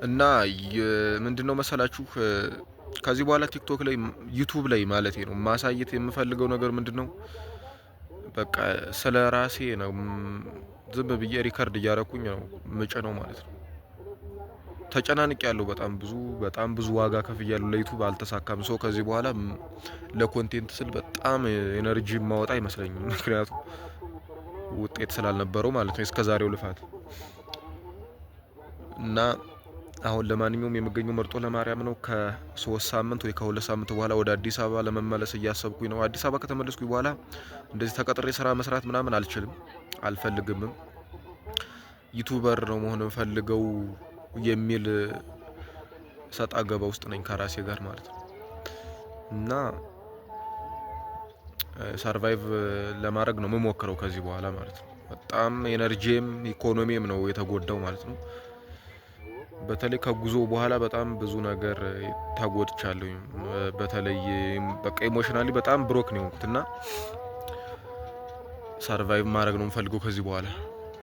እና ምንድነው መሰላችሁ ከዚህ በኋላ ቲክቶክ ላይ ዩቲዩብ ላይ ማለት ነው ማሳየት የምፈልገው ነገር ምንድነው በቃ ስለ ራሴ ነው። ዝም ብዬ ሪከርድ እያረኩኝ ነው ምጭ ነው ማለት ነው። ተጨናንቅ ያለው በጣም ብዙ ዋጋ ከፍያለሁ። ለዩቲዩብ አልተሳካም። ሰው ከዚህ በኋላ ለኮንቴንት ስል በጣም ኤነርጂ ማወጣ አይመስለኝም። ምክንያቱም ውጤት ስላልነበረው ማለት ነው እስከዛሬው ልፋት እና አሁን ለማንኛውም የምገኘው መርጦ ለማርያም ነው። ከ3 ሳምንት ወይ ከ2 ሳምንት በኋላ ወደ አዲስ አበባ ለመመለስ እያሰብኩኝ ነው። አዲስ አበባ ከተመለስኩኝ በኋላ እንደዚህ ተቀጥሬ ስራ መስራት ምናምን አልፈልግምም። ዩቲዩበር ነው መሆን ፈልገው የሚል ሰጣ ገባ ውስጥ ነኝ ከራሴ ጋር ማለት ነው። እና ሰርቫይቭ ለማድረግ ነው የምሞክረው ከዚህ በኋላ ማለት ነው። በጣም ኤነርጂም ኢኮኖሚም ነው የተጎዳው ማለት ነው። በተለይ ከጉዞ በኋላ በጣም ብዙ ነገር ተጎድቻለሁ። በተለይ በቃ ኢሞሽናሊ በጣም ብሮክ ነው የሆንኩት እና ሰርቫይቭ ማድረግ ነው የምፈልገው ከዚህ በኋላ